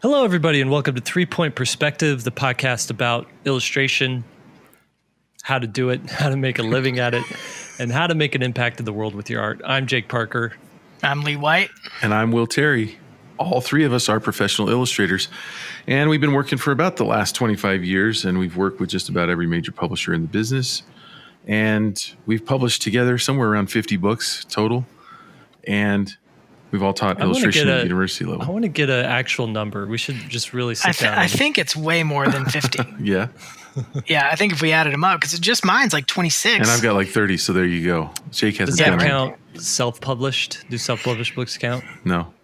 Hello, everybody, and welcome to 3 Point Perspective, the podcast about illustration, how to do it, how to make a living at it, and how to make an impact in the world with your art. I'm Jake Parker. I'm Lee White. And I'm Will Terry. All three of us are professional illustrators, and we've been working for about the last 25 years, and we've worked with just about every major publisher in the business, and we've published together somewhere around 50 books total, and we've all taught illustration at university level. I want to get an actual number. We should just really sit down. I think it's way more than 50. Yeah? Yeah, I think if we added them up, because just mine's like 26. And I've got like 30, so there you go. Jake has Does that count self-published? Do self-published books count? No.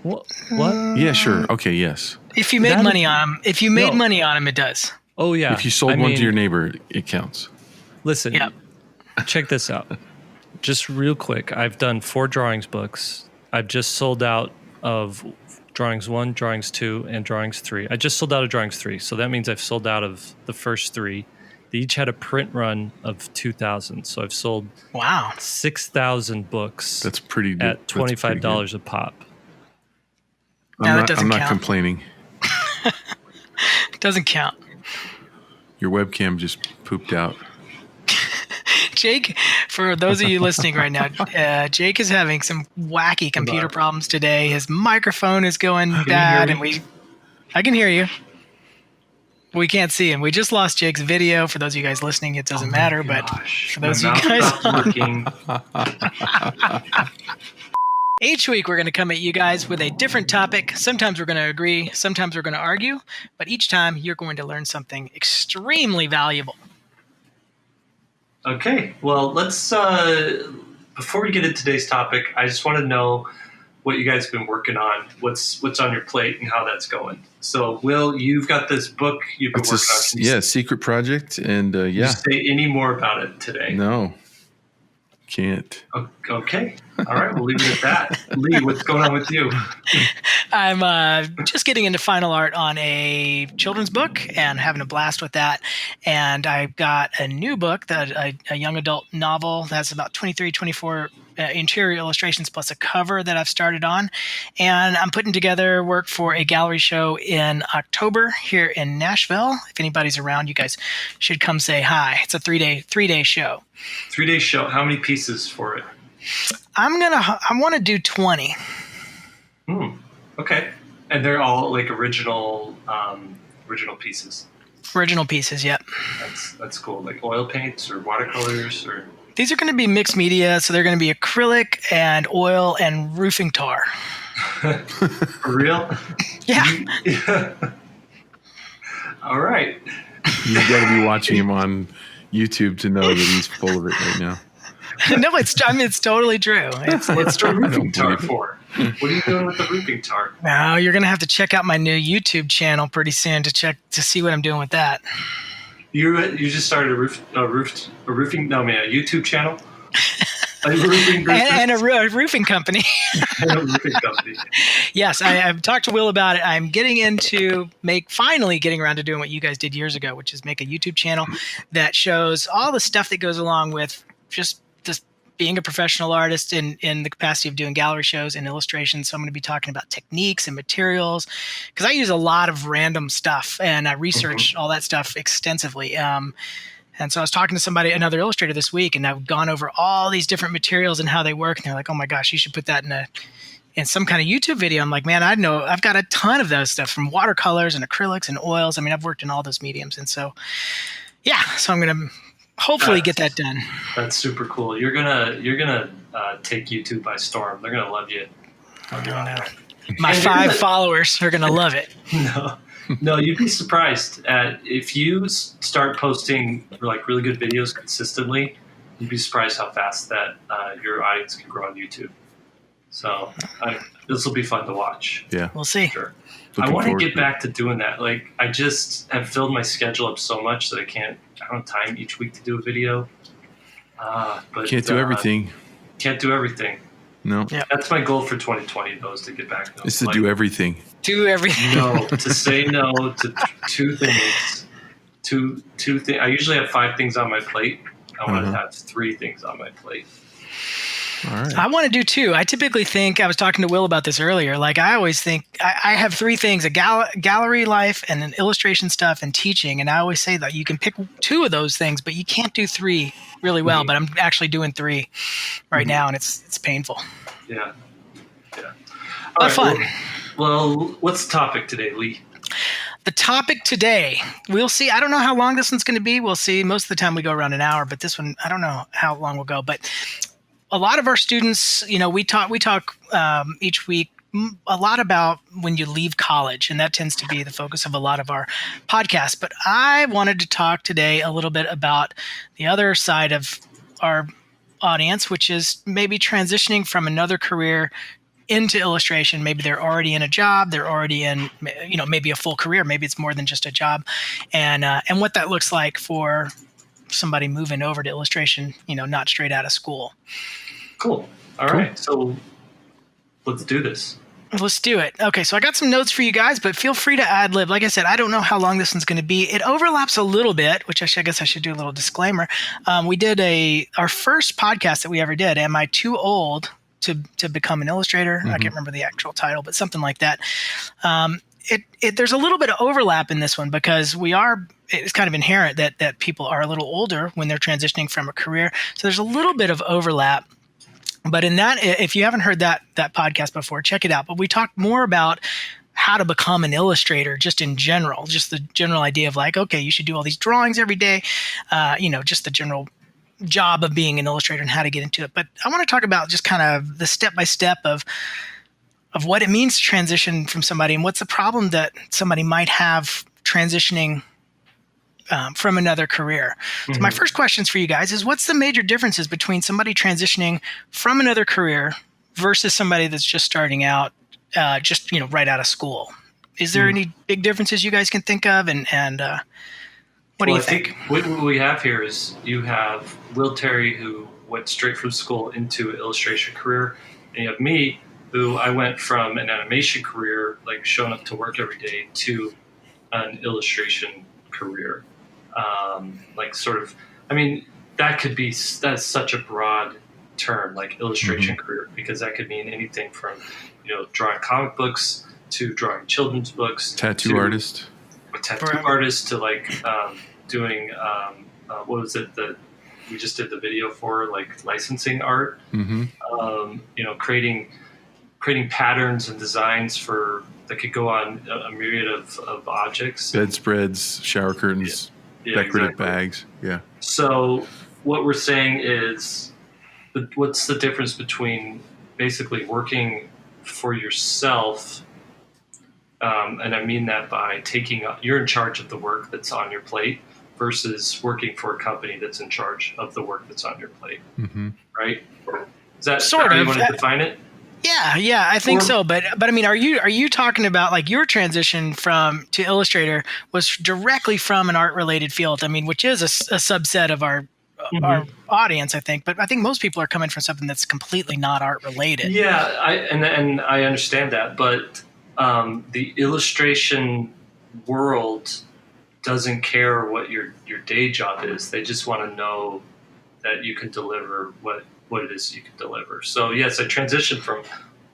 What? Yeah, sure. Okay, yes. If you made money on them, money on them, it does. Oh, yeah. If you sold one to your neighbor, it counts. Listen, check this out. Just real quick, I've done 4 drawings books. I've just sold out of drawings 1, drawings 2, and drawings 3. I just sold out of drawings 3, so that means I've sold out of the first 3. They each had a print run of 2,000, so I've sold 6,000 books. That's pretty good. At $25 a pop. I'm not complaining. It doesn't count. Your webcam just pooped out. Jake, for those of you listening right now, Jake is having some wacky computer problems today. His microphone is going bad, and I can hear you. We can't see him. We just lost Jake's video. For those of you guys listening, it doesn't matter, but for those of you guys each week we're going to come at you guys with a different topic. Sometimes we're going to agree, sometimes we're going to argue, but each time you're going to learn something extremely valuable. Okay, well, let's, before we get into today's topic, I just want to know what you guys have been working on, what's on your plate and how that's going. So, Will, you've got this book you've been working on. Yeah, secret project, and Can you say any more about it today? No, can't. Okay, all right, we'll leave it at that. Lee, what's going on with you? I'm just getting into final art on a children's book and having a blast with that. And I've got a new book, a young adult novel that's about 23, 24 interior illustrations plus a cover that I've started on. And I'm putting together work for a gallery show in October here in Nashville. If anybody's around, you guys should come say hi. It's a three-day show. 3-day show. How many pieces for it? I want to do 20. Okay. And they're all like original pieces. Original pieces, yep. That's cool. Like oil paints or watercolors or. These are going to be mixed media, so they're going to be acrylic and oil and roofing tar. For real? Yeah. All right. You've got to be watching him on YouTube to know that he's full of it right now. No, it's totally true. It's the roofing tar for. What are you doing with the roofing tar? Now you're going to have to check out my new YouTube channel pretty soon to see what I'm doing with that. You just started a YouTube channel? And a roofing company. Yes, I've talked to Will about it. I'm finally getting around to doing what you guys did years ago, which is make a YouTube channel that shows all the stuff that goes along with just being a professional artist in the capacity of doing gallery shows and illustrations. So I'm going to be talking about techniques and materials because I use a lot of random stuff and I research all that stuff extensively. And so I was talking to another illustrator this week, and I've gone over all these different materials and how they work. And they're like, "Oh my gosh, you should put that in some kind of YouTube video." I'm like, "Man, I know I've got a ton of those stuff from watercolors and acrylics and oils. I mean, I've worked in all those mediums." And so, so I'm going to hopefully get that done. That's super cool. You're gonna take YouTube by storm. They're gonna love you. My 5 followers are gonna love it. No, you'd be surprised if you start posting like really good videos consistently. You'd be surprised how fast that your audience can grow on YouTube. So this will be fun to watch. Yeah, we'll see. Sure. I want to get back to doing that. Like I just have filled my schedule up so much that I don't have time each week to do a video. But can't do everything. Can't do everything. No. Yep. That's my goal for 2020, though, is to get back. It's to do everything. Do everything. No, to say no to 2 things. Two things. I usually have 5 things on my plate. I want to have 3 things on my plate. All right. I want to do 2. I typically think, I was talking to Will about this earlier, like I always think I have 3 things, a gallery life and an illustration stuff and teaching. And I always say that you can pick 2 of those things, but you can't do 3 really well. But I'm actually doing 3 right now, and it's painful. Yeah. But fun. Well, what's the topic today, Lee? The topic today, we'll see. I don't know how long this one's going to be. We'll see. Most of the time we go around an hour, but this one, I don't know how long we'll go. But a lot of our students, we talk each week a lot about when you leave college, and that tends to be the focus of a lot of our podcasts. But I wanted to talk today a little bit about the other side of our audience, which is maybe transitioning from another career into illustration. Maybe they're already in a job, they're already in, maybe a full career, maybe it's more than just a job, and what that looks like for somebody moving over to illustration, not straight out of school. Cool. All right. So let's do this. Let's do it. Okay, so I got some notes for you guys, but feel free to ad lib. Like I said, I don't know how long this one's going to be. It overlaps a little bit, which I guess I should do a little disclaimer. We did our first podcast that we ever did. Am I too old to become an illustrator? I can't remember the actual title, but something like that. There's a little bit of overlap in this one because it's kind of inherent that people are a little older when they're transitioning from a career. So there's a little bit of overlap. But in that, if you haven't heard that podcast before, check it out. But we talked more about how to become an illustrator just in general, just the general idea of like, okay, you should do all these drawings every day, just the general job of being an illustrator and how to get into it. But I want to talk about just kind of the step-by-step of what it means to transition from somebody and what's the problem that somebody might have transitioning from another career. So my first questions for you guys is, what's the major differences between somebody transitioning from another career versus somebody that's just starting out, right out of school? Is there any big differences you guys can think of? And what do you think? What we have here is you have Will Terry, who went straight from school into an illustration career. And you have me, who I went from an animation career, like showing up to work every day, to an illustration career. That's such a broad term, like illustration career, because that could mean anything from, drawing comic books to drawing children's books, tattoo artist to like doing what was it that we just did the video for, like licensing art, creating patterns and designs that could go on a myriad of objects, bedspreads, shower curtains, decorative bags. Yeah. So what we're saying is, what's the difference between basically working for yourself, and I mean that by you're in charge of the work that's on your plate, versus working for a company that's in charge of the work that's on your plate, right? Is that sort how of you want to define it? Yeah, I think so. But I mean, are you talking about like your transition to Illustrator was directly from an art related field? I mean, which is a subset of our audience, I think. But I think most people are coming from something that's completely not art related. Yeah, I understand that, but the illustration world doesn't care what your day job is. They just want to know that you can deliver what it is you can deliver. So yes, I transitioned from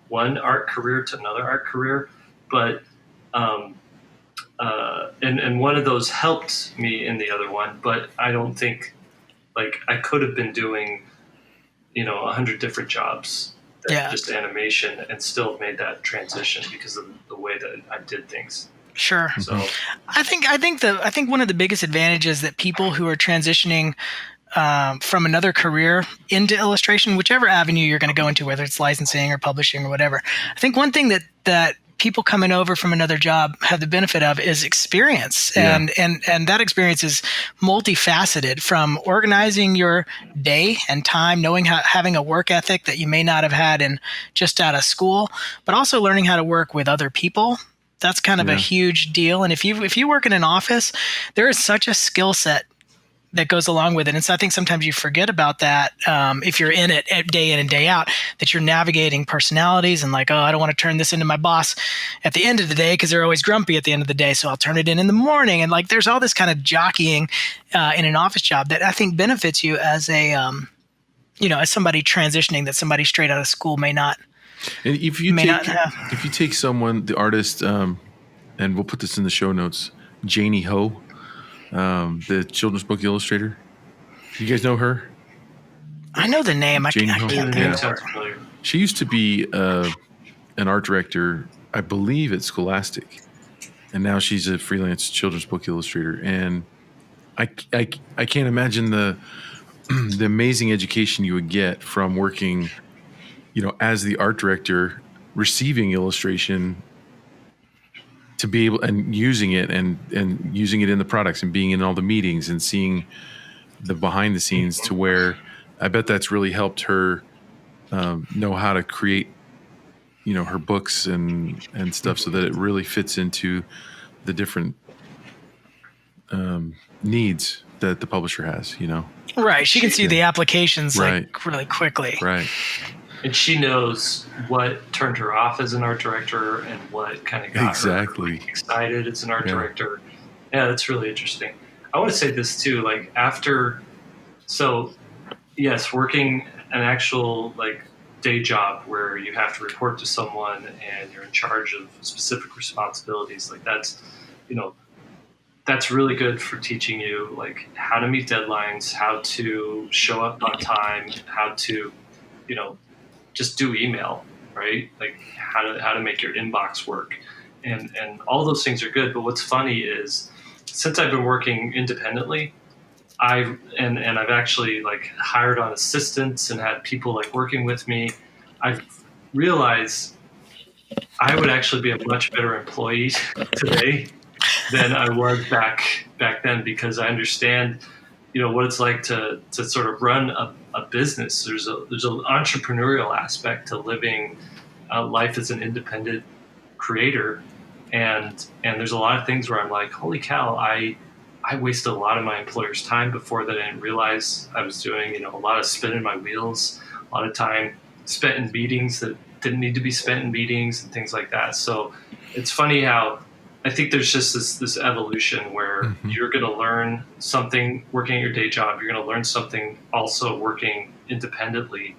one art career to another art career, but and one of those helped me in the other one, but I don't think, like, I could have been doing 100 different jobs, just animation, and still made that transition because of the way that I did things. Sure. So I think one of the biggest advantages that people who are transitioning from another career into illustration, whichever avenue you're going to go into, whether it's licensing or publishing or whatever, I think one thing that people coming over from another job have the benefit of is experience. And that experience is multifaceted, from organizing your day and time, knowing having a work ethic that you may not have had just out of school, but also learning how to work with other people. That's kind of a huge deal. And if you work in an office, there is such a skill set that goes along with it. And so I think sometimes you forget about that if you're in it day in and day out, that you're navigating personalities and like, oh, I don't want to turn this into my boss at the end of the day because they're always grumpy at the end of the day. So I'll turn it in the morning. And like, there's all this kind of jockeying in an office job that I think benefits you as a as somebody transitioning, that somebody straight out of school may not And if you have. if you take someone, the artist, and we'll put this in the show notes, Janie Ho, the children's book illustrator. You guys know her? I know the name. I Janie Ho. can't The think name of sounds it. familiar. She used to be an art director, I believe, at Scholastic, and now she's a freelance children's book illustrator. And I can't imagine the amazing education you would get from working, as the art director, receiving illustration to be able and using it and using it in the products and being in all the meetings and seeing the behind the scenes, to where I bet that's really helped her know how to create, her books and stuff, so that it really fits into the different needs that the publisher has, Right. She can see the applications Right. like really quickly. Right. And she knows what turned her off as an art director and what kind of got Exactly. her excited as an art Yeah. director. Yeah, that's really interesting. I want to say this too, like yes, working an actual day job where you have to report to someone and you're in charge of specific responsibilities, that's really good for teaching you how to meet deadlines, how to show up on time, how to, just do email, right? How to make your inbox work. And all those things are good. But what's funny is, since I've been working independently, I've actually hired on assistants and had people working with me, I've realized I would actually be a much better employee today than I was back then, because I understand, what it's like to sort of run a business. There's an entrepreneurial aspect to living life as an independent creator, and there's a lot of things where I'm like, holy cow, I wasted a lot of my employer's time before that I didn't realize I was doing. A lot of spinning my wheels, a lot of time spent in meetings that didn't need to be spent in meetings and things like that. So it's funny how I think there's just this evolution where you're going to learn something working at your day job. You're going to learn something also working independently.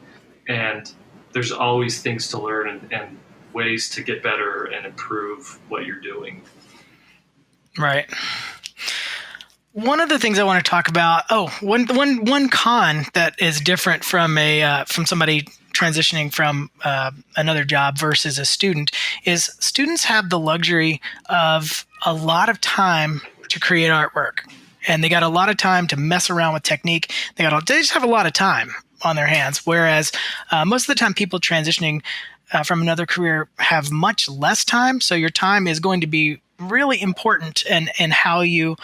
And there's always things to learn and ways to get better and improve what you're doing. Right. One of the things I want to talk about. One con that is different from from somebody transitioning from another job versus a student is students have the luxury of a lot of time to create artwork, and they got a lot of time to mess around with technique. They just have a lot of time on their hands, whereas most of the time people transitioning from another career have much less time. So your time is going to be really important in how you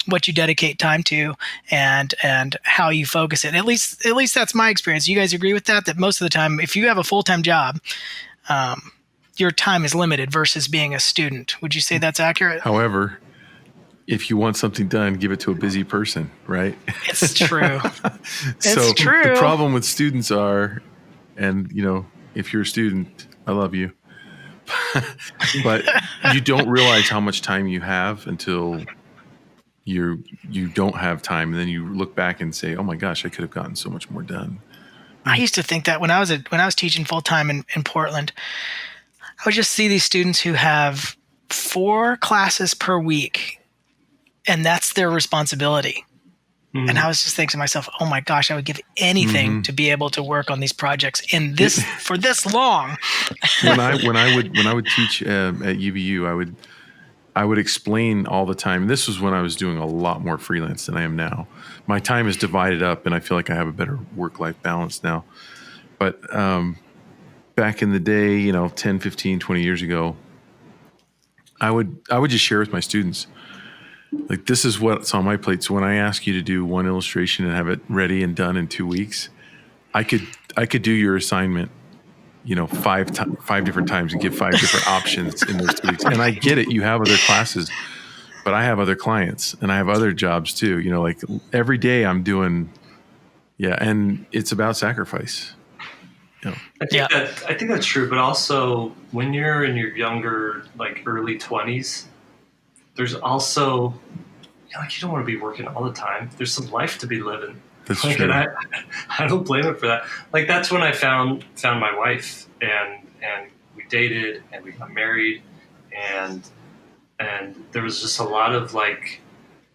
what you dedicate time to and how you focus it. At least that's my experience. You guys agree with that? That most of the time, if you have a full-time job, your time is limited versus being a student. Would you say that's accurate? However, if you want something done, give it to a busy person, right? It's true. So true. The problem with students are, and if you're a student, I love you, but you don't realize how much time you have until you don't have time, and then you look back and say, "Oh my gosh, I could have gotten so much more done." I used to think that when I was teaching full time in Portland, I would just see these students who have 4 classes per week, and that's their responsibility. And I was just thinking to myself, "Oh my gosh, I would give anything to be able to work on these projects for this long." when I would teach at UVU, I would explain all the time. This was when I was doing a lot more freelance than I am now. My time is divided up, and I feel like I have a better work-life balance now. But back in the day, 10, 15, 20 years ago, I would just share with my students, this is what's on my plate. So when I ask you to do one illustration and have it ready and done in 2 weeks, I could do your assignment, 5 different times and give 5 different options in those 2 weeks. And I get it. You have other classes, but I have other clients and I have other jobs too. Every day I'm doing, and it's about sacrifice. I think that's true. But also when you're in your younger, early 20s, there's also, you don't want to be working all the time. There's some life to be living. That's Like, true. and I don't blame him for that. Like, that's when I found my wife, and we dated and we got married, and there was just a lot of like,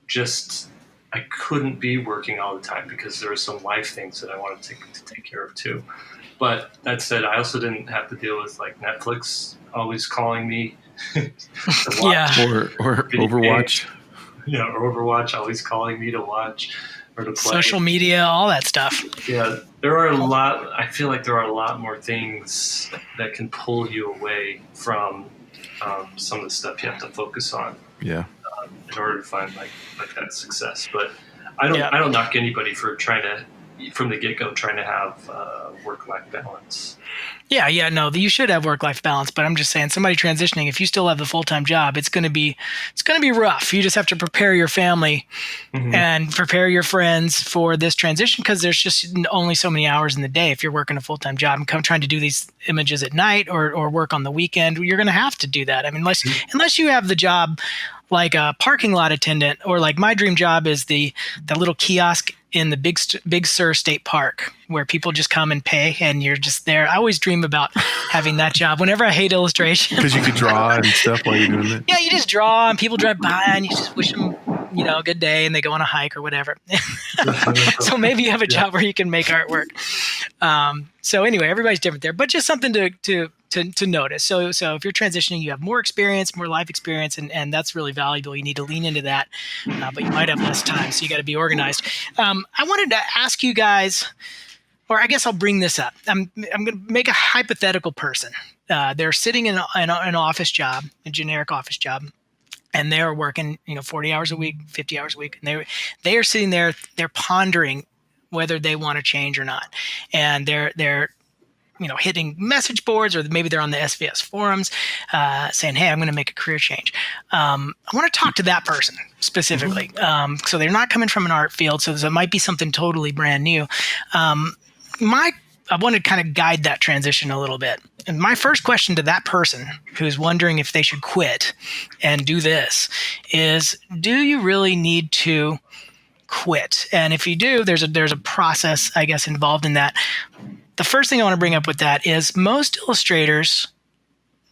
just I couldn't be working all the time because there were some life things that I wanted to take care of too. But that said, I also didn't have to deal with like Netflix always calling me to watch Yeah. Or video Overwatch. games. Yeah, or Overwatch always calling me to watch or to play. Social media, all that stuff. Yeah, there are a lot. I feel like there are a lot more things that can pull you away from some of the stuff you have to focus on Yeah. in order to find like that success. But Yeah. I don't knock anybody for trying to, from the get go, trying to have work-life balance. Yeah, no, you should have work-life balance, but I'm just saying, somebody transitioning, if you still have the full-time job, it's going to be rough. You just have to prepare your family and prepare your friends for this transition, because there's just only so many hours in the day if you're working a full-time job and trying to do these images at night or work on the weekend. You're going to have to do that. I mean, unless you have the job like a parking lot attendant, or like my dream job is the little kiosk in the Big Sur State Park where people just come and pay and you're just there. I always dream about having that job whenever I hate illustration. Because you could draw and stuff while you're doing it. Yeah, you just draw and people drive by and you just wish them, a good day, and they go on a hike or whatever. So maybe you have a job where you can make artwork. So anyway, everybody's different there, but just something to notice. So if you're transitioning, you have more experience, more life experience, and that's really valuable. You need to lean into that, but you might have less time, so you got to be organized. I wanted to ask you guys, or I guess I'll bring this up. I'm going to make a hypothetical person. They're sitting in an office job, a generic office job, and they're working, 40 hours a week, 50 hours a week, and they are sitting there, they're pondering whether they want to change or not, and they're hitting message boards, or maybe they're on the SVS forums saying, hey, I'm going to make a career change. I want to talk to that person specifically. So they're not coming from an art field, so it might be something totally brand new. I want to kind of guide that transition a little bit. And my first question to that person who's wondering if they should quit and do this is, do you really need to quit? And if you do, there's a process, I guess, involved in that. The first thing I want to bring up with that is most illustrators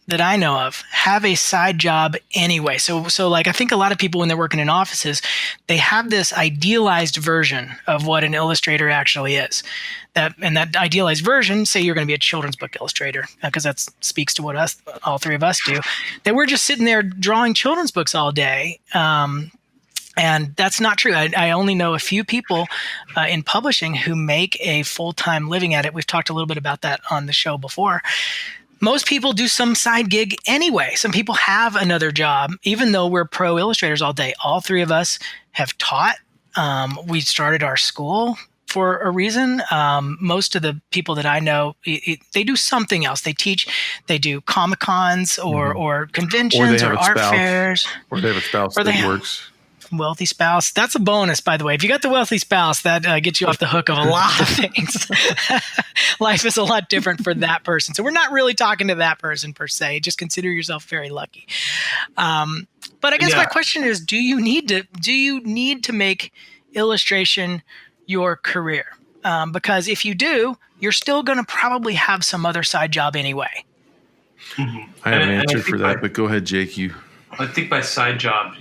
that I know of have a side job anyway. So like, I think a lot of people, when they're working in offices, they have this idealized version of what an illustrator actually is. That idealized version, say you're going to be a children's book illustrator, because that speaks to what all three of us do, that we're just sitting there drawing children's books all day. And that's not true. I only know a few people in publishing who make a full-time living at it. We've talked a little bit about that on the show before. Most people do some side gig anyway. Some people have another job, even though we're pro illustrators all day. All three of us have taught. We started our school for a reason. Most of the people that I know, they do something else. They teach, they do Comic-Cons or conventions or art fairs. Or they have a spouse that works. Wealthy spouse. That's a bonus, by the way. If you got the wealthy spouse, that gets you off the hook of a lot of things. Life is a lot different for that person. So we're not really talking to that person per se. Just consider yourself very lucky. But I guess my question is, do you need to make illustration your career? Because if you do, you're still going to probably have some other side job anyway. I have an answer for that, but go ahead, Jake. I think by side job,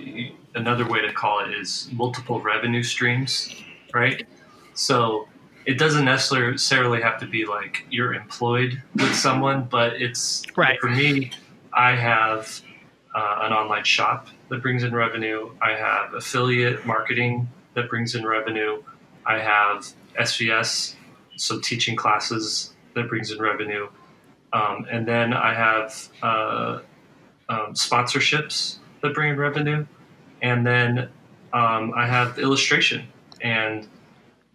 another way to call it is multiple revenue streams, right? So it doesn't necessarily have to be like you're employed with someone, but it's right. For me, I have an online shop that brings in revenue. I have affiliate marketing that brings in revenue. I have SVS, so teaching classes, that brings in revenue. And then I have sponsorships that bring in revenue. And then I have illustration and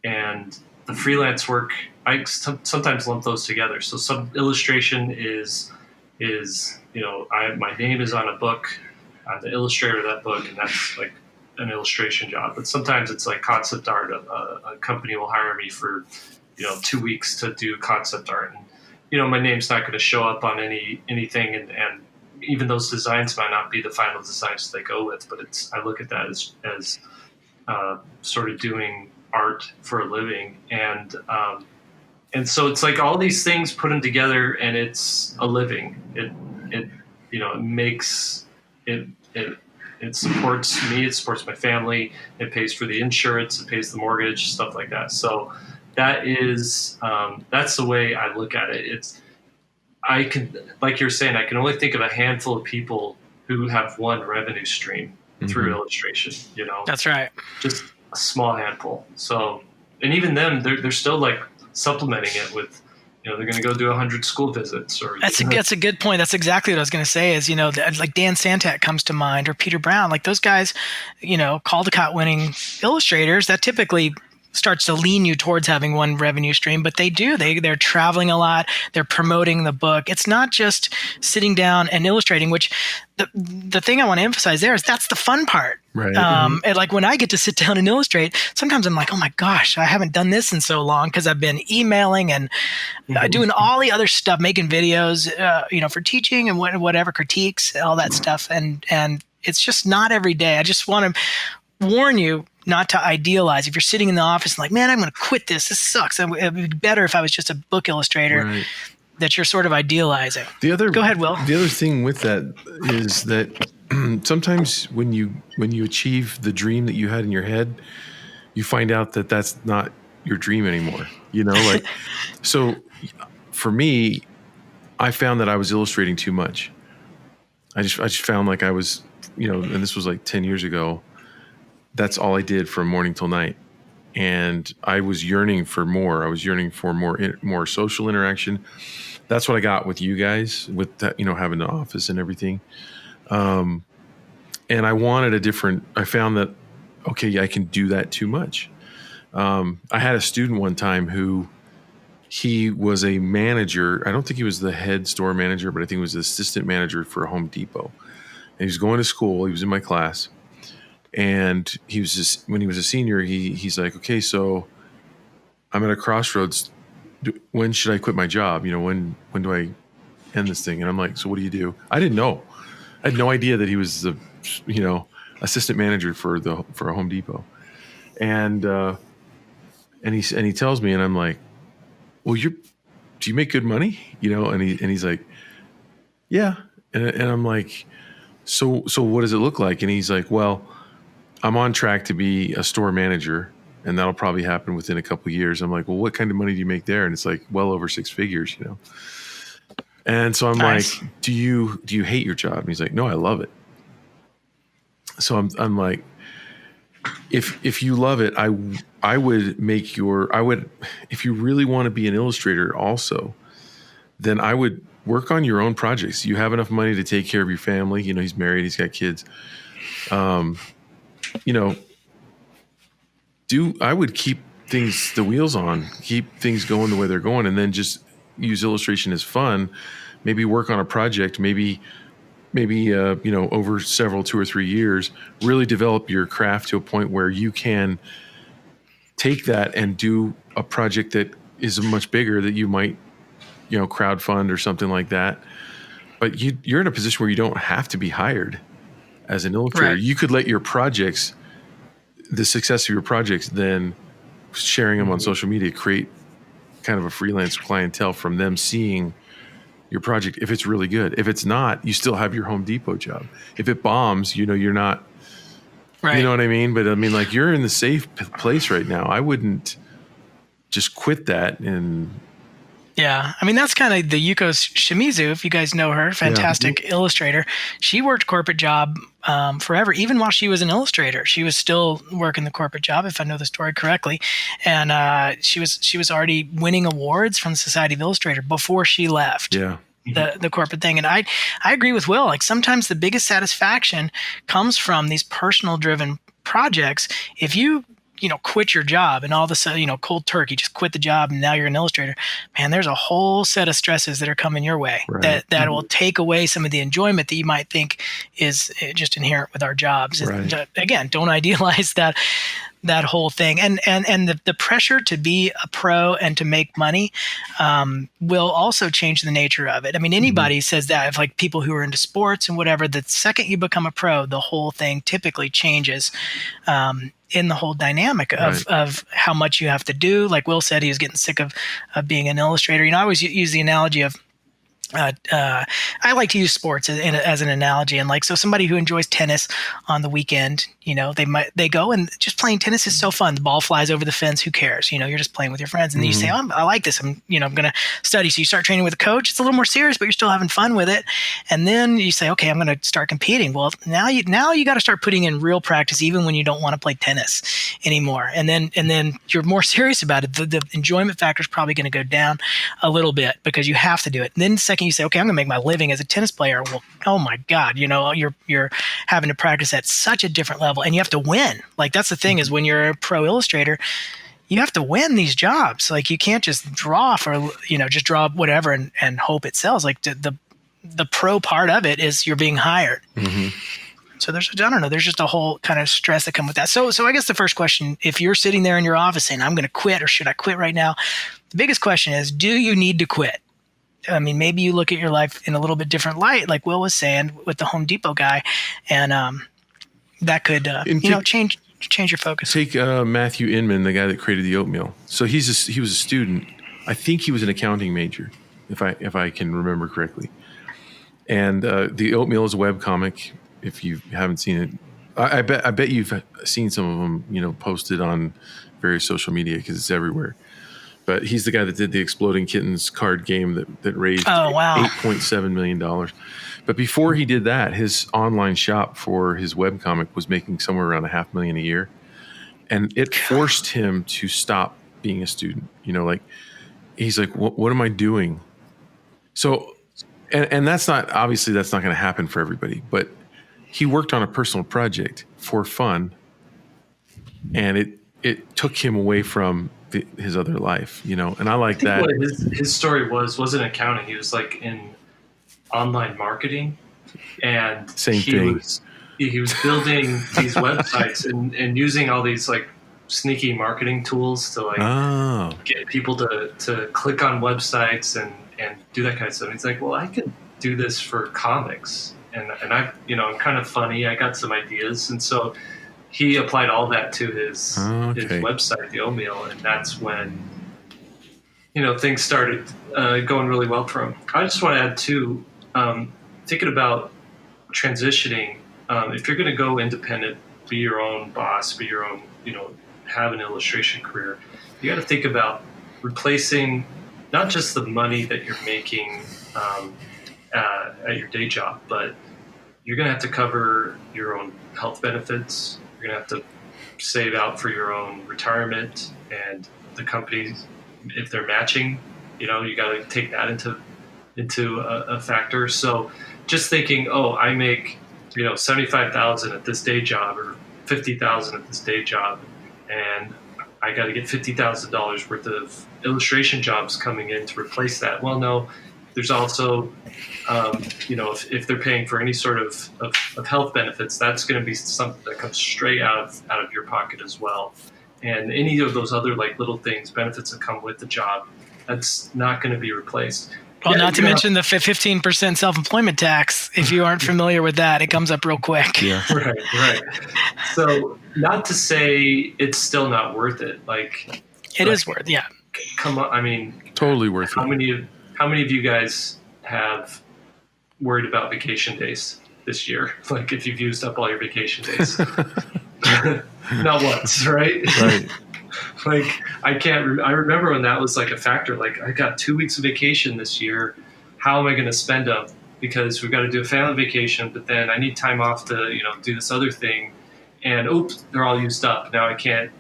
the freelance work. I sometimes lump those together. So some illustration is my name is on a book. I'm the illustrator of that book, and that's like an illustration job. But sometimes it's like concept art. A company will hire me for 2 weeks to do concept art, and my name's not going to show up on anything, and even those designs might not be the final designs they go with, but I look at that as sort of doing art for a living, and so it's like all these things put them together, and it's a living. It it makes it supports me, it supports my family, it pays for the insurance, it pays the mortgage, stuff like that. So that's the way I look at it. I can, like you're saying, I can only think of a handful of people who have one revenue stream through illustration. That's right. Just a small handful. So, and even them, they're still like supplementing it with, they're going to go do 100 school visits. Or that's a good point. That's exactly what I was going to say. Is like Dan Santak comes to mind, or Peter Brown, like those guys, Caldecott winning illustrators. That typically starts to lean you towards having one revenue stream, but they're traveling a lot, they're promoting the book. It's not just sitting down and illustrating, which the thing I want to emphasize there is that's the fun part. Right. And like when I get to sit down and illustrate, sometimes I'm like, oh my gosh, I haven't done this in so long, because I've been emailing and doing all the other stuff, making videos, for teaching and whatever, critiques, all that stuff. And it's just not every day. I just want to warn you not to idealize. If you're sitting in the office and like, man, I'm going to quit this. This sucks. It would be better if I was just a book illustrator. Right. That you're sort of idealizing. Go ahead, Will. The other thing with that is that sometimes when you achieve the dream that you had in your head, you find out that that's not your dream anymore. So for me, I found that I was illustrating too much. I just found like I was, and this was like 10 years ago. That's all I did from morning till night. And I was yearning for more. I was yearning for more social interaction. That's what I got with you guys, with that, having the office and everything. And I wanted I found that, okay, I can do that too much. I had a student one time who, he was a manager. I don't think he was the head store manager, but I think he was the assistant manager for Home Depot. And he was going to school. He was in my class. And he was just, when he was a senior, he's like, okay, so I'm at a crossroads. When should I quit my job? When do I end this thing? And I'm like, so what do you do? I didn't know. I had no idea that he was the, assistant manager for a Home Depot. And he tells me, and I'm like, well, do you make good money? And he's like, yeah. And I'm like, so what does it look like? And he's like, well, I'm on track to be a store manager, and that'll probably happen within a couple of years. I'm like, well, what kind of money do you make there? And it's like well over 6 figures, And so I'm nice. Like, do you hate your job? And he's like, no, I love it. So I'm like, if you love it, I would if you really want to be an illustrator also, then I would work on your own projects. You have enough money to take care of your family. He's married, he's got kids. I would keep the wheels on, keep things going the way they're going, and then just use illustration as fun. Maybe work on a project, maybe over several 2 or 3 years, really develop your craft to a point where you can take that and do a project that is much bigger that you might, crowdfund or something like that. But you're in a position where you don't have to be hired as an illustrator. Right. You could let your projects, the success of your projects, then sharing them on social media, create kind of a freelance clientele from them seeing your project. If it's really good, if it's not, you still have your Home Depot job. If it bombs, you're not, right. You know what I mean? But I mean, like, you're in the safe place right now. I wouldn't just quit that. And yeah, I mean, that's kind of the Yuko Shimizu, if you guys know her, fantastic illustrator. She worked corporate job forever. Even while she was an illustrator, she was still working the corporate job, if I know the story correctly. And she was already winning awards from the Society of Illustrators before she left. Yeah. The corporate thing. And I agree with Will. Like, sometimes the biggest satisfaction comes from these personal driven projects. If you quit your job and all of a sudden, cold turkey, just quit the job and now you're an illustrator, man, there's a whole set of stresses that are coming your way. Right. that will take away some of the enjoyment that you might think is just inherent with our jobs. Right. Again, don't idealize that that whole thing, and the pressure to be a pro and to make money will also change the nature of it. I mean, anybody says that, if like people who are into sports and whatever, the second you become a pro, the whole thing typically changes in the whole dynamic of how much you have to do. Like Will said, he was getting sick of being an illustrator. I always use the analogy of I like to use sports as an analogy, and like, so somebody who enjoys tennis on the weekend, they go, and just playing tennis is so fun. The ball flies over the fence. Who cares? You're just playing with your friends, and then you say, I like this. I'm going to study. So you start training with a coach. It's a little more serious, but you're still having fun with it. And then you say, okay, I'm going to start competing. Well, now you got to start putting in real practice, even when you don't want to play tennis anymore. And then you're more serious about it. The enjoyment factor is probably going to go down a little bit because you have to do it. And then the second you say, okay, I'm going to make my living as a tennis player. Well, oh my God, you're having to practice at such a different level, and you have to win. Like, that's the thing, is when you're a pro illustrator, you have to win these jobs. Like, you can't just draw for, just draw whatever and hope it sells. Like, the pro part of it is you're being hired. So there's just a whole kind of stress that comes with that. So I guess the first question, if you're sitting there in your office saying, I'm going to quit, or should I quit right now? The biggest question is, do you need to quit? I mean, maybe you look at your life in a little bit different light, like Will was saying with the Home Depot guy, and that could change your focus. Take Matthew Inman, the guy that created the oatmeal. So he was a student. I think he was an accounting major, if I can remember correctly. And the oatmeal is a webcomic. If you haven't seen it, I bet you've seen some of them, posted on various social media, because it's everywhere. But he's the guy that did the Exploding Kittens card game that raised $8.7 million. But before he did that, his online shop for his webcomic was making somewhere around $500,000 a year. And it forced him to stop being a student. He's like, what am I doing? So, and that's not going to happen for everybody. But he worked on a personal project for fun. And it took him away from his other life, and I like that. What his story wasn't accounting. He was like in online marketing, and he was building these websites and using all these like sneaky marketing tools to like get people to click on websites and do that kind of stuff. He's like, well, I could do this for comics, and I I'm kind of funny. I got some ideas, and so he applied all that to his website, the Oatmeal, and that's when things started going really well for him. I just want to add too, thinking about transitioning. If you're going to go independent, be your own boss, be your own, have an illustration career, you got to think about replacing not just the money that you're making at your day job, but you're going to have to cover your own health benefits. You're going to have to save out for your own retirement, and the companies, if they're matching, you got to take that into a factor. So just thinking, I make, $75,000 at this day job, or $50,000 at this day job, and I got to get $50,000 worth of illustration jobs coming in to replace that. Well, no, there's also, if they're paying for any sort of health benefits, that's going to be something that comes straight out of your pocket as well. And any of those other like little things, benefits that come with the job, that's not going to be replaced. Well, not to mention the 15% self-employment tax. If you aren't familiar with that, it comes up real quick. Yeah. Right. So not to say it's still not worth it. Like it is worth, yeah. Come on, I mean, totally worth it. How many of you guys have worried about vacation days this year? Like if you've used up all your vacation days? Not once, right? Right. Like I remember when that was like a factor. Like I got 2 weeks of vacation this year. How am I going to spend them? Because we've got to do a family vacation, but then I need time off to, do this other thing. And oops, they're all used up. Now I can't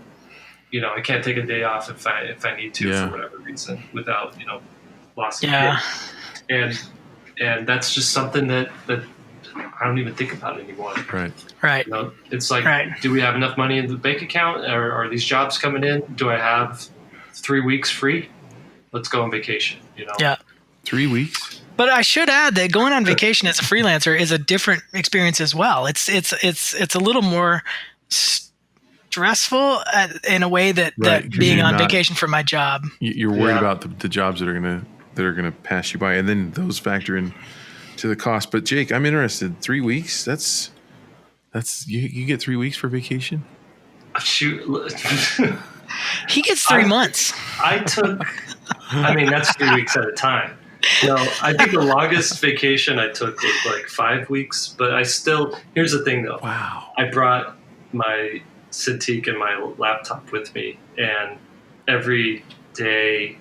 take a day off if I need to for whatever reason without, loss of pay. And that's just something that I don't even think about anymore. Right. It's like, do we have enough money in the bank account? Or are these jobs coming in? Do I have 3 weeks free? Let's go on vacation. Yeah. 3 weeks. But I should add that going on vacation as a freelancer is a different experience as well. It's a little more stressful in a way that Right, 'cause being you're on not- vacation from my job. You're worried Yeah. about the jobs that are gonna pass you by, and then those factor in to the cost. But Jake, I'm interested. 3 weeks? That's you get 3 weeks for vacation? Shoot. He gets 3 months. I mean, that's 3 weeks at a time. No, I think the longest vacation I took was like 5 weeks, but here's the thing though. Wow. I brought my Cintiq and my laptop with me, and every day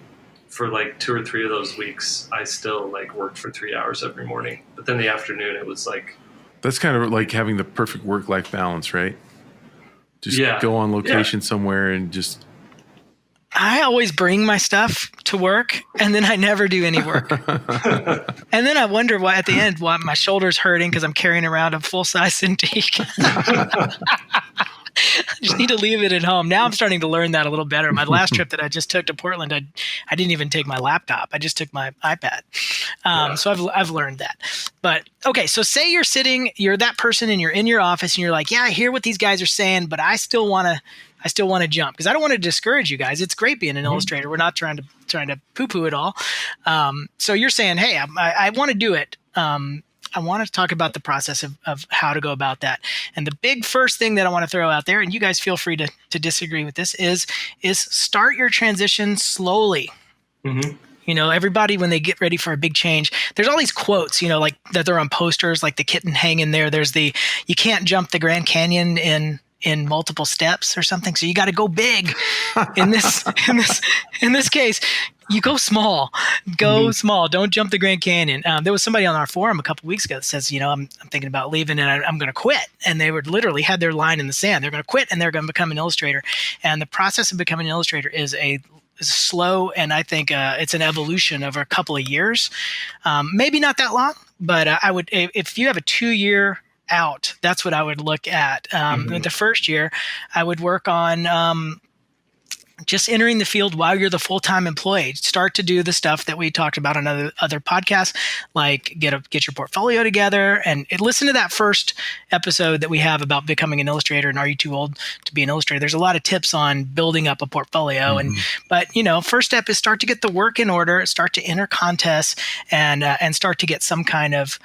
for like 2 or 3 of those weeks, I still like worked for 3 hours every morning. But then the afternoon, it was like, That's kind of like having the perfect work-life balance, right? Just Yeah. go on location somewhere and just. I always bring my stuff to work, and then I never do any work. And then I wonder why at the end why my shoulder's hurting because I'm carrying around a full-size Cintiq. I just need to leave it at home. Now I'm starting to learn that a little better. My last trip that I just took to Portland, I didn't even take my laptop. I just took my iPad. So I've learned that. But okay, so say you're that person and you're in your office and you're like, yeah, I hear what these guys are saying, but I still want to jump because I don't want to discourage you guys. It's great being an illustrator. We're not trying to poo-poo it all. So you're saying, hey, I want to do it. I want to talk about the process of how to go about that. And the big first thing that I want to throw out there, and you guys feel free to disagree with this, is start your transition slowly. mm-hmm. You know, everybody, when they get ready for a big change, there's all these quotes, you know, like that they're on posters, like the kitten hanging there. There's you can't jump the Grand Canyon in multiple steps or something. So you got to go big. In this case, you go small. Go small. Don't jump the Grand Canyon. There was somebody on our forum a couple weeks ago that says, you know, I'm thinking about leaving and I'm going to quit. And they would literally had their line in the sand. They're going to quit and they're going to become an illustrator. And the process of becoming an illustrator is slow, and I think it's an evolution over a couple of years. Maybe not that long, but I would, if you have a 2-year out, that's what I would look at. The first year, I would work on just entering the field while you're the full-time employee. Start to do the stuff that we talked about on other podcasts, like get your portfolio together and listen to that first episode that we have about becoming an illustrator and are you too old to be an illustrator. There's a lot of tips on building up a portfolio, but you know, first step is start to get the work in order, start to enter contests, and start to get some kind of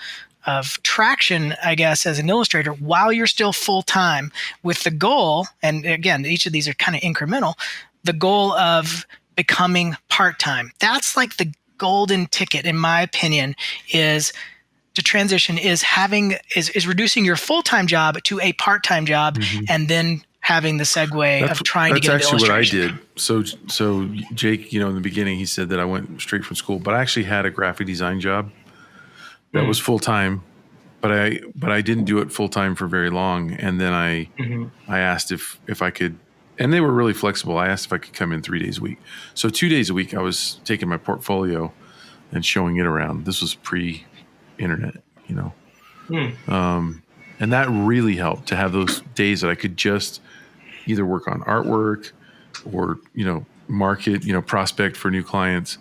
traction, I guess, as an illustrator while you're still full-time, with the goal, and again, each of these are kind of incremental, the goal of becoming part-time. That's like the golden ticket, in my opinion, is to transition is reducing your full-time job to a part-time job, and then having the segue of trying to get into illustration. That's actually what I did. So Jake, you know, in the beginning, he said that I went straight from school, but I actually had a graphic design job that was full-time, but I didn't do it full-time for very long. And then I asked if I could, and they were really flexible. I asked if I could come in 3 days a week. So 2 days a week, I was taking my portfolio and showing it around. This was pre-internet, you know. And that really helped to have those days that I could just either work on artwork or, you know, market, you know, prospect for new clients.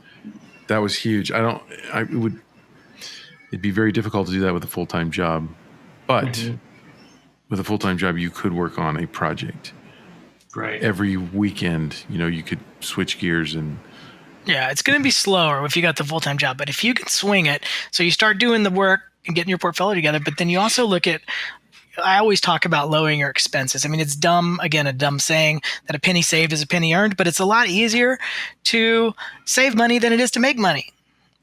That was huge. It'd be very difficult to do that with a full-time job, but with a full-time job, you could work on a project. Right. Every weekend, you know, you could switch gears and. Yeah, it's going to be slower if you got the full-time job, but if you can swing it, so you start doing the work and getting your portfolio together, but then you also look at, I always talk about lowering your expenses. I mean, it's a dumb saying that a penny saved is a penny earned, but it's a lot easier to save money than it is to make money.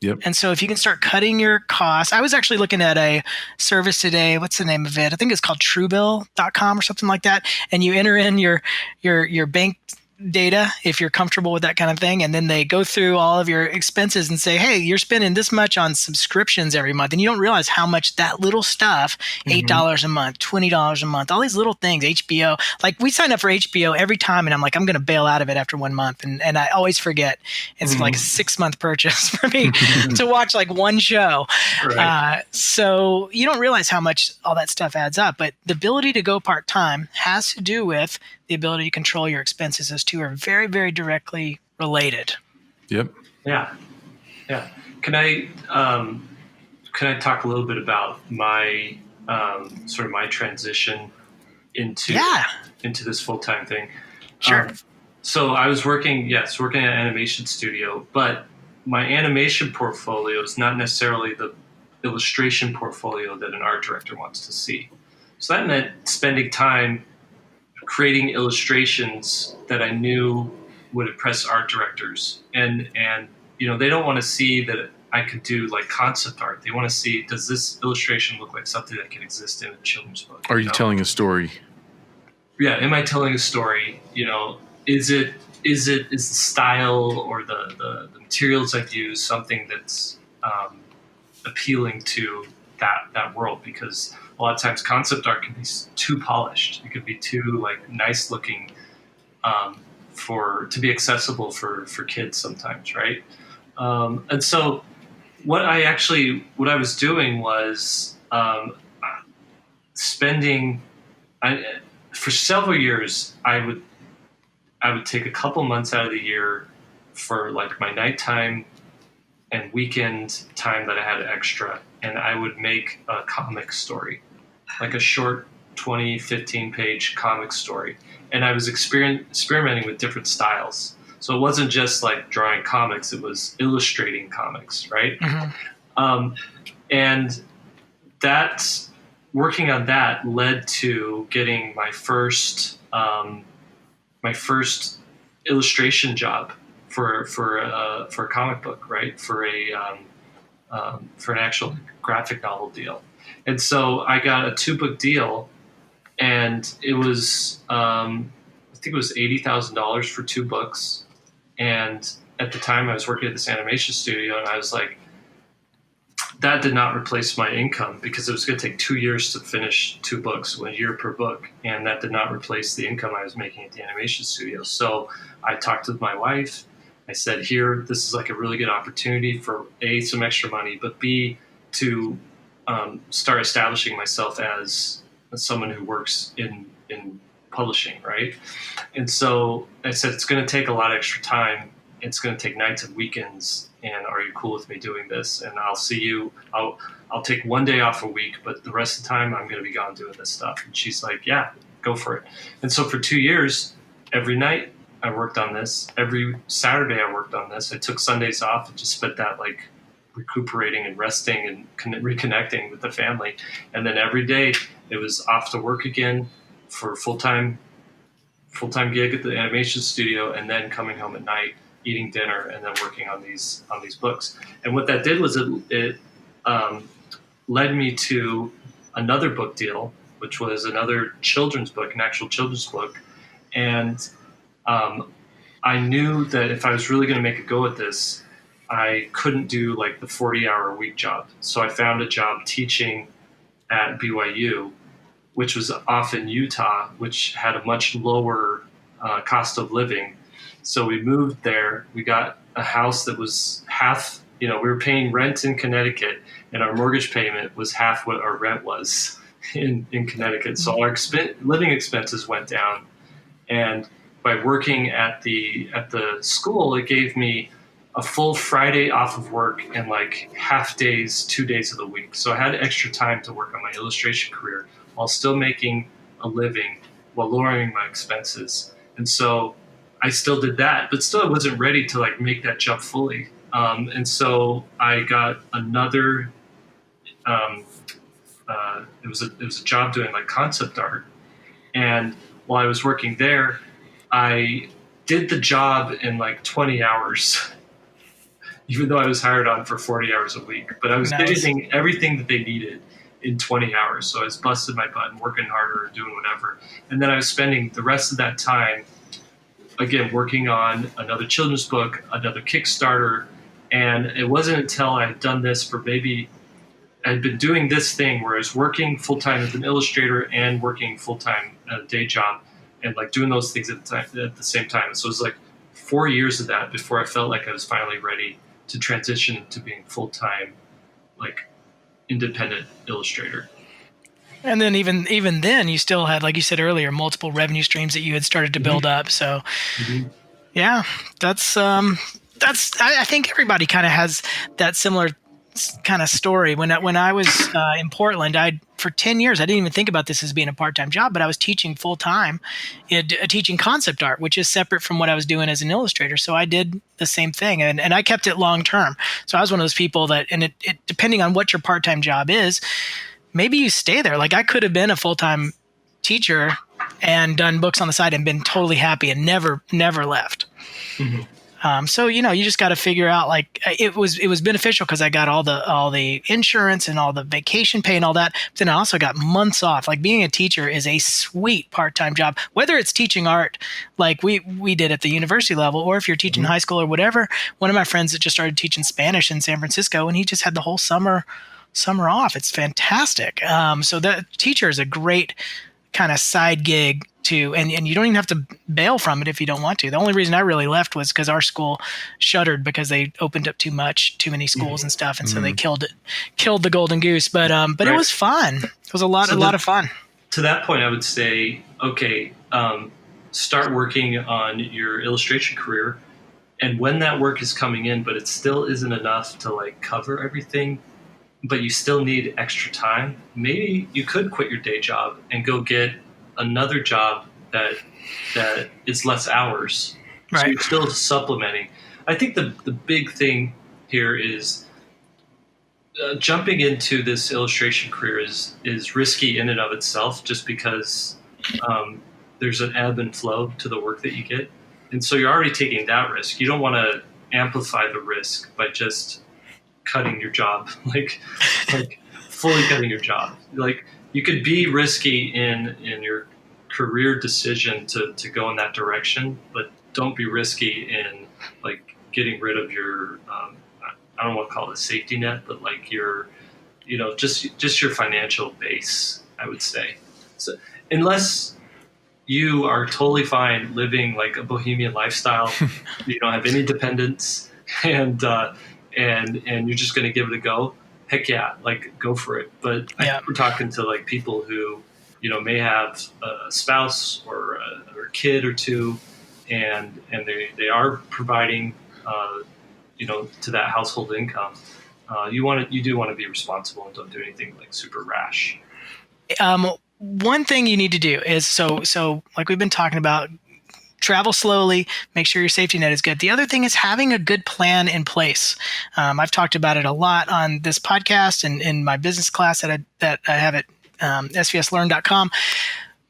Yep. And so if you can start cutting your costs, I was actually looking at a service today. What's the name of it? I think it's called Truebill.com or something like that. And you enter in your bank data if you're comfortable with that kind of thing, and then they go through all of your expenses and say, hey, you're spending this much on subscriptions every month, and you don't realize how much that little stuff, $8 a month, $20 a month, all these little things, HBO, like we sign up for HBO every time and I'm like, I'm going to bail out of it after 1 month, and I always forget it's like a 6-month purchase for me to watch like one show. Right. So you don't realize how much all that stuff adds up, but the ability to go part-time has to do with the ability to control your expenses. Those two are very, very directly related. Yep. Yeah. Can I talk a little bit about my sort of my transition into this full-time thing. Sure. So I was working at an animation studio, but my animation portfolio is not necessarily the illustration portfolio that an art director wants to see. So that meant spending time creating illustrations that I knew would impress art directors. And they don't want to see that I could do like concept art. They want to see, does this illustration look like something that can exist in a children's book? Are you telling a story? Yeah, am I telling a story? Is the style or the materials I've used something that's appealing to that world? Because a lot of times concept art can be too polished. It could be too like nice looking to be accessible for kids sometimes, right? And so what I was doing was spending for several years. I would take a couple months out of the year for like my nighttime and weekend time that I had extra, and I would make a comic story, like a short 20, 15-page comic story. And I was experimenting with different styles. So it wasn't just like drawing comics, it was illustrating comics, right? Mm-hmm. And working on that led to getting my first illustration job for a comic book, right? For an actual graphic novel deal. And so I got a 2-book deal, and it was I think it was $80,000 for 2 books. And at the time I was working at this animation studio, and I was like, that did not replace my income, because it was going to take 2 years to finish 2 books, 1 year per book. And that did not replace the income I was making at the animation studio. So I talked with my wife. I said, here, this is like a really good opportunity for A, some extra money, but B, to start establishing myself as someone who works in publishing, right? And so I said, it's going to take a lot of extra time. It's going to take nights and weekends. And are you cool with me doing this? And I'll see you. I'll take 1 day off a week, but the rest of the time I'm going to be gone doing this stuff. And she's like, yeah, go for it. And so for 2 years, every night I worked on this. Every Saturday I worked on this. I took Sundays off and just spent that like recuperating and resting and reconnecting with the family. And then every day it was off to work again for full-time gig at the animation studio, and then coming home at night, eating dinner, and then working on these books. And what that did was it led me to another book deal, which was another children's book, an actual children's book. And I knew that if I was really going to make a go at this, I couldn't do like the 40-hour-a-week job. So I found a job teaching at BYU, which was off in Utah, which had a much lower cost of living. So we moved there. We got a house that was half, we were paying rent in Connecticut, and our mortgage payment was half what our rent was in Connecticut. So our living expenses went down. And by working at the school, it gave me a full Friday off of work and like half days, 2 days of the week. So I had extra time to work on my illustration career while still making a living, while lowering my expenses. And so I still did that, but still I wasn't ready to like make that jump fully. And so I got another, it was a job doing like concept art. And while I was working there, I did the job in like 20 hours, even though I was hired on for 40 hours a week. But I was getting everything that they needed in 20 hours. So I was busting my butt and working harder and doing whatever. And then I was spending the rest of that time, again, working on another children's book, another Kickstarter. And it wasn't until I had done this for maybe, I'd been doing this thing where I was working full-time as an illustrator and working full-time at a day job, and like doing those things at the same time. So it was like 4 years of that before I felt like I was finally ready to transition to being full-time, like independent illustrator. And then even then, you still had, like you said earlier, multiple revenue streams that you had started to build up. So, yeah, that's I think everybody kind of has that similar kind of story. When I was in Portland, for 10 years, I didn't even think about this as being a part-time job, but I was teaching full-time, teaching concept art, which is separate from what I was doing as an illustrator. So I did the same thing, and I kept it long-term. So I was one of those people that, and it depending on what your part-time job is, maybe you stay there. Like I could have been a full-time teacher and done books on the side and been totally happy and never left. Mm-hmm. So you just got to figure out, like, it was beneficial because I got all the insurance and all the vacation pay and all that. But then I also got months off. Like being a teacher is a sweet part-time job, whether it's teaching art like we did at the university level, or if you're teaching high school or whatever. One of my friends that just started teaching Spanish in San Francisco, and he just had the whole summer off. It's fantastic. So the teacher is a great kind of side gig too, and you don't even have to bail from it if you don't want to. The only reason I really left was because our school shuttered because they opened up too many schools and stuff, and so they killed the golden goose. But It was fun. It was a lot of fun. To that point, I would say, okay, start working on your illustration career, and when that work is coming in, but it still isn't enough to like cover everything, but you still need extra time, maybe you could quit your day job and go get another job that is less hours. Right. So you're still supplementing. I think the big thing here is jumping into this illustration career is risky in and of itself, just because there's an ebb and flow to the work that you get. And so you're already taking that risk. You don't want to amplify the risk by just cutting your job, like fully cutting your job. Like you could be risky in your career decision to go in that direction, but don't be risky in like getting rid of your I don't want to call it a safety net, but like your just your financial base, I would say. So unless you are totally fine living like a bohemian lifestyle, you don't have any dependents, and you're just going to give it a go, heck yeah, like go for it. But I think we're talking to like people who, may have a spouse or a kid or two, and they are providing, to that household income. You do want to be responsible and don't do anything like super rash. One thing you need to do is so like we've been talking about, travel slowly, make sure your safety net is good. The other thing is having a good plan in place. I've talked about it a lot on this podcast and in my business class that I have at SVSLearn.com.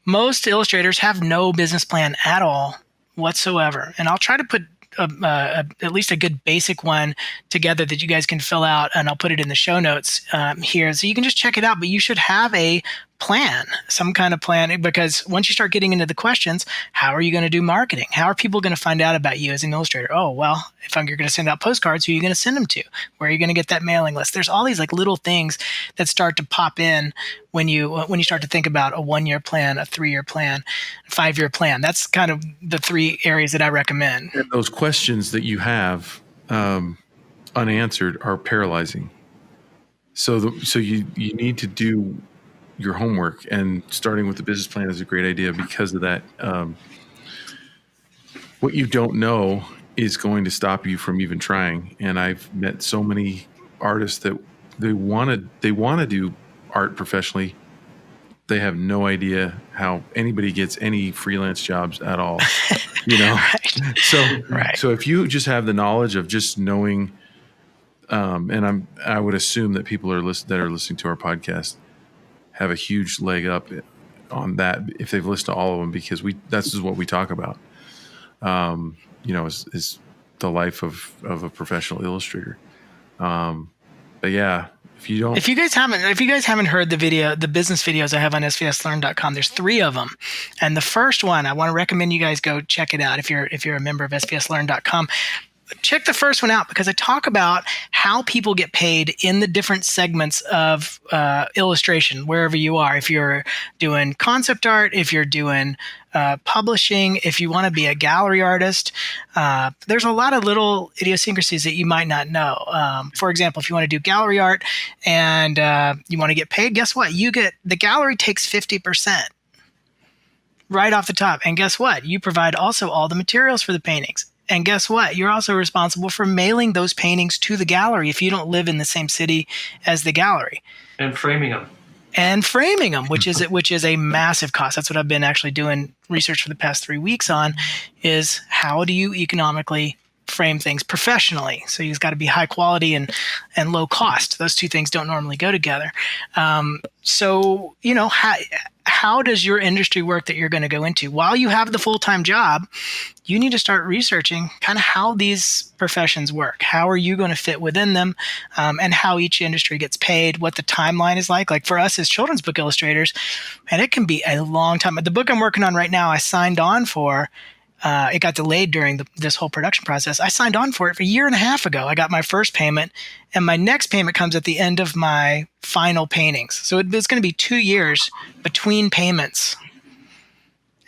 Most illustrators have no business plan at all whatsoever. And I'll try to put at least a good basic one together that you guys can fill out, and I'll put it in the show notes here, so you can just check it out. But you should have a plan, some kind of plan, because once you start getting into the questions, how are you going to do marketing? How are people going to find out about you as an illustrator? Oh, well, if you're going to send out postcards, who are you going to send them to? Where are you going to get that mailing list? There's all these like little things that start to pop in when you start to think about a 1-year plan, a 3-year plan, a 5-year plan. That's kind of the 3 areas that I recommend. And those questions that you have unanswered are paralyzing. So you need to do your homework, and starting with the business plan is a great idea because of that. What you don't know is going to stop you from even trying. And I've met so many artists that they want to do art professionally. They have no idea how anybody gets any freelance jobs at all, Right. So if you just have the knowledge of just knowing, and I would assume that people that are listening to our podcast have a huge leg up on that if they've listened to all of them, because that's just what we talk about. Is the life of a professional illustrator. But yeah, if you guys haven't heard the business videos I have on SVSLearn.com, there's 3 of them. And the first one, I want to recommend you guys go check it out if you're a member of SVSLearn.com. Check the first one out, because I talk about how people get paid in the different segments of illustration, wherever you are. If you're doing concept art, if you're doing publishing, if you want to be a gallery artist, there's a lot of little idiosyncrasies that you might not know. For example, if you want to do gallery art and you want to get paid, guess what? The gallery takes 50%. Right off the top. And guess what? You provide also all the materials for the paintings. And guess what? You're also responsible for mailing those paintings to the gallery if you don't live in the same city as the gallery. And framing them. Which is a massive cost. That's what I've been actually doing research for the past 3 weeks on, is how do you economically frame things professionally? So you've got to be high quality and low cost. Those two things don't normally go together. So, how does your industry work that you're going to go into? While you have the full-time job, you need to start researching kind of how these professions work. How are you going to fit within them, and how each industry gets paid, what the timeline is like. Like for us as children's book illustrators, and it can be a long time. The book I'm working on right now, I signed on for. It got delayed during this whole production process. I signed on for it for a year and a half ago. I got my first payment, and my next payment comes at the end of my final paintings. So it's going to be 2 years between payments.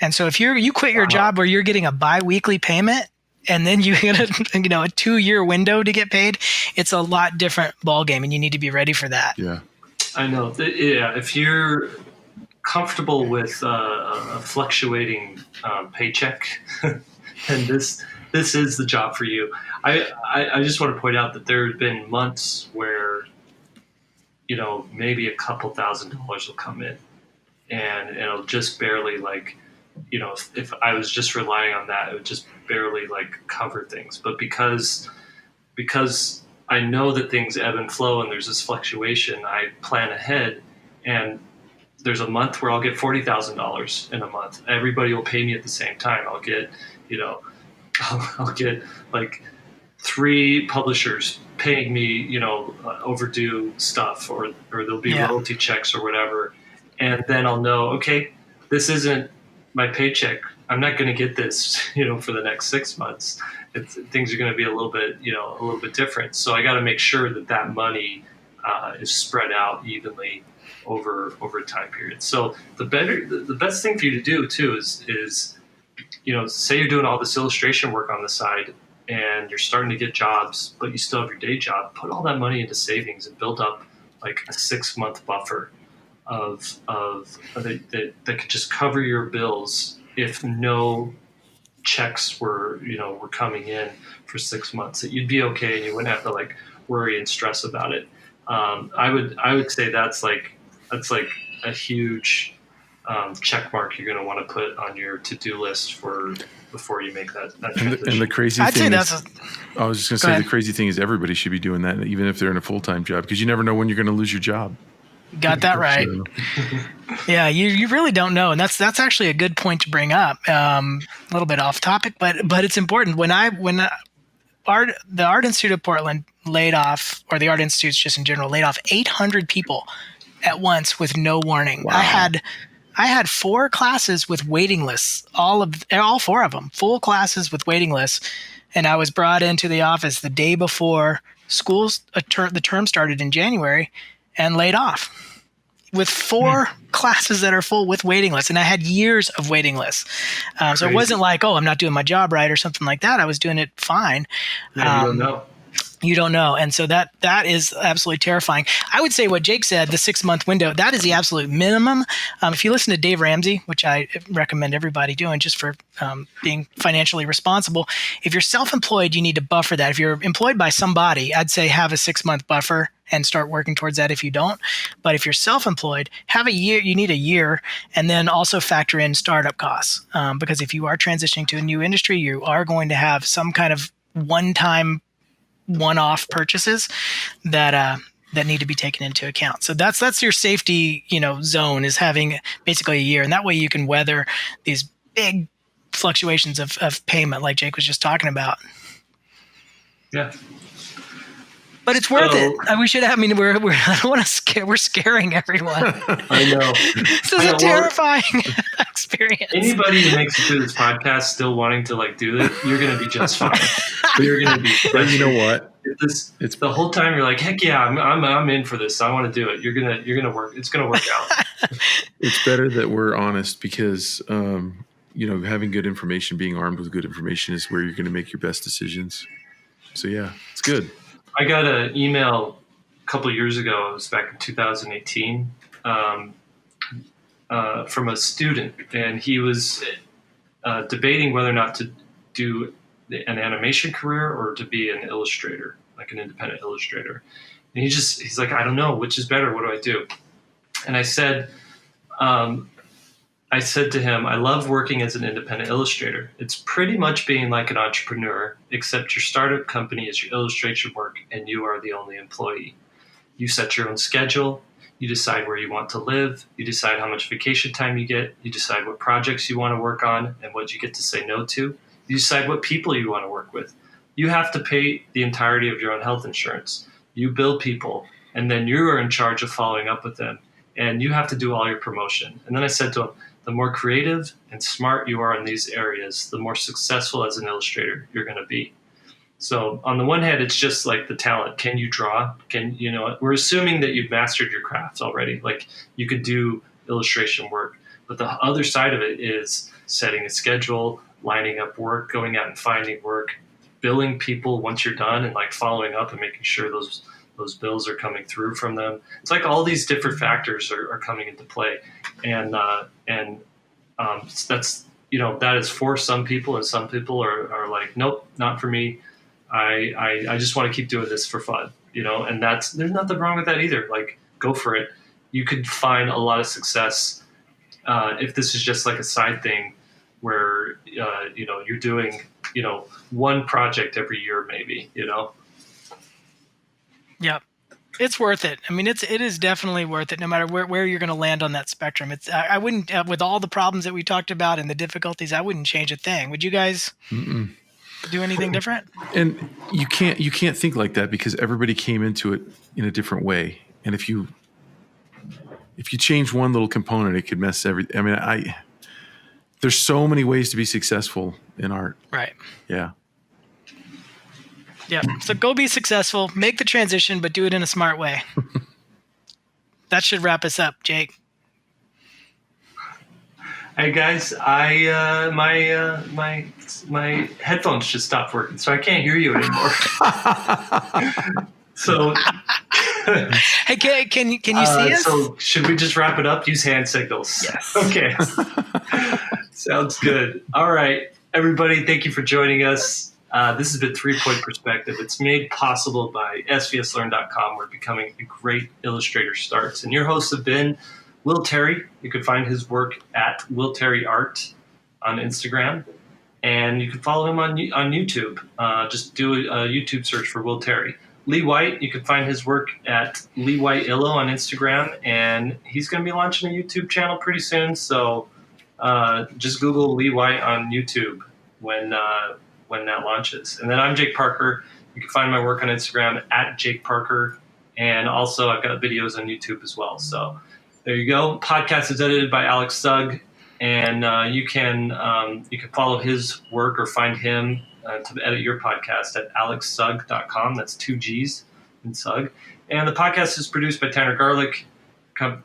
And so if you quit your job where you're getting a biweekly payment, and then you get a 2-year window to get paid, it's a lot different ballgame, and you need to be ready for that. Yeah, I know. Yeah, if you're comfortable with a fluctuating paycheck, then this is the job for you. I just want to point out that there have been months where maybe a couple $1,000s will come in, and it'll just barely if I was just relying on that, it would just barely cover things. But because I know that things ebb and flow and there's this fluctuation, I plan ahead, and there's a month where I'll get $40,000 in a month. Everybody will pay me at the same time. I'll get, I'll get 3 publishers paying me, overdue stuff, or there'll be royalty checks or whatever. And then I'll know, okay, this isn't my paycheck. I'm not going to get this, for the next 6 months. Things are going to be a little bit different. So I got to make sure that money is spread out evenly over a time period. So the best thing for you to do too is say you're doing all this illustration work on the side and you're starting to get jobs, but you still have your day job. Put all that money into savings and build up a 6-month buffer of that could just cover your bills if no checks were coming in for 6 months. That you'd be okay and you wouldn't have to worry and stress about it. I would say that's a huge check mark you're going to want to put on your to-do list before you make that transition. And the crazy thing is, I was just going to say, the crazy thing is everybody should be doing that, even if they're in a full-time job, because you never know when you're going to lose your job. Got that right. Yeah, you really don't know, and that's actually a good point to bring up. A little bit off topic, but it's important. When the Art Institute of Portland laid off, or the Art Institutes just in general laid off 800 people at once with no warning. Wow. I had 4 classes with waiting lists, all 4 of them, full classes with waiting lists, and I was brought into the office the day before the term started in January, and laid off with 4 classes that are full with waiting lists. And I had years of waiting lists. So it wasn't like, I'm not doing my job right or something like that. I was doing it fine. Yeah, you don't know. You don't know. And so that is absolutely terrifying. I would say what Jake said, the 6-month window, that is the absolute minimum. If you listen to Dave Ramsey, which I recommend everybody doing just for being financially responsible, if you're self-employed, you need to buffer that. If you're employed by somebody, I'd say have a 6-month buffer and start working towards that if you don't. But if you're self-employed, have a year, you need a year, and then also factor in startup costs. Because if you are transitioning to a new industry, you are going to have some kind of one-off purchases that need to be taken into account. So that's your safety, zone, is having basically a year, and that way you can weather these big fluctuations of payment, like Jake was just talking about. Yeah. But it's worth it. We should have. I mean, I don't want to scare. We're scaring everyone. I know. This is a terrifying experience. Anybody who makes it through this podcast still wanting to do it, you're going to be just fine. You're going to be. But you know what? It's the whole time you're like, heck yeah, I'm in for this. I want to do it. You're gonna work. It's gonna work out. It's better that we're honest, because having good information, being armed with good information, is where you're going to make your best decisions. So yeah, it's good. I got an email a couple of years ago. It was back in 2018 from a student, and he was debating whether or not to do an animation career or to be an illustrator, like an independent illustrator? And he's like, I don't know, which is better? What do I do? And I said to him, I love working as an independent illustrator. It's pretty much being like an entrepreneur, except your startup company is your illustration work and you are the only employee. You set your own schedule. You decide where you want to live. You decide how much vacation time you get. You decide what projects you want to work on and what you get to say no to. You decide what people you want to work with. You have to pay the entirety of your own health insurance. You bill people, and then you are in charge of following up with them. And you have to do all your promotion. And then I said to him, the more creative and smart you are in these areas, the more successful as an illustrator you're going to be. So on the one hand, it's just like the talent. Can you draw? We're assuming that you've mastered your craft already. Like you could do illustration work, but the other side of it is setting a schedule, lining up work, going out and finding work, billing people once you're done, and like following up and making sure those bills are coming through from them. It's like all these different factors are coming into play, and that's that is for some people, and some people are like, nope, not for me. I just want to keep doing this for fun, and there's nothing wrong with that either. Like, go for it. You could find a lot of success if this is just like a side thing where you're doing one project every year, maybe. Yeah, it's worth it. I mean, it is definitely worth it, no matter where you're going to land on that spectrum. I wouldn't, with all the problems that we talked about and the difficulties, I wouldn't change a thing. Would you guys do anything different? And you can't think like that because everybody came into it in a different way. And if you change one little component, it could mess everything. I mean, there's so many ways to be successful in art. Right. Yeah. Yeah. So go be successful, make the transition, but do it in a smart way. That should wrap us up, Jake. Hey guys, my headphones just stopped working, so I can't hear you anymore. So, hey, can you see us? So should we just wrap it up? Use hand signals. Yes. Okay. Sounds good. All right, everybody. Thank you for joining us. This has been 3-Point Perspective. It's made possible by SVSLearn.com, where becoming a great illustrator starts. And your hosts have been Will Terry. You can find his work at Will Terry Art on Instagram, and you can follow him on YouTube. Just do a YouTube search for Will Terry. Lee White, you can find his work at Lee White Illo on Instagram, and he's going to be launching a YouTube channel pretty soon. So just Google Lee White on YouTube when that launches. And then I'm Jake Parker. You can find my work on Instagram at Jake Parker, and also I've got videos on YouTube as well. So there you go. Podcast is edited by Alex Sugg, and you can follow his work or find him to edit your podcast at alexsugg.com. That's 2 G's in Sugg. And the podcast is produced by Tanner Garlick.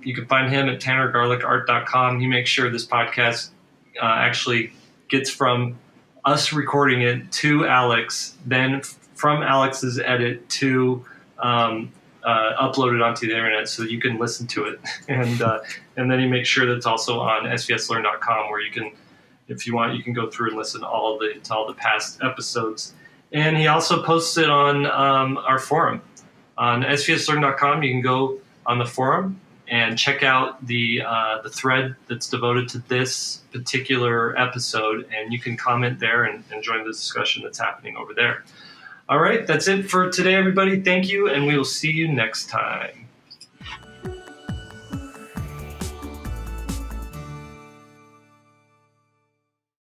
You can find him at tannergarlickart.com. He makes sure this podcast actually gets from us recording it to Alex, then from Alex's edit to upload it onto the internet so that you can listen to it. And then he makes sure that it's also on SVSLearn.com, where you can, if you want, you can go through and listen to all the past episodes. And he also posts it on our forum. On SVSLearn.com, you can go on the forum and check out the thread that's devoted to this particular episode, and you can comment there and join the discussion that's happening over there. All right, that's it for today, everybody. Thank you, and we will see you next time.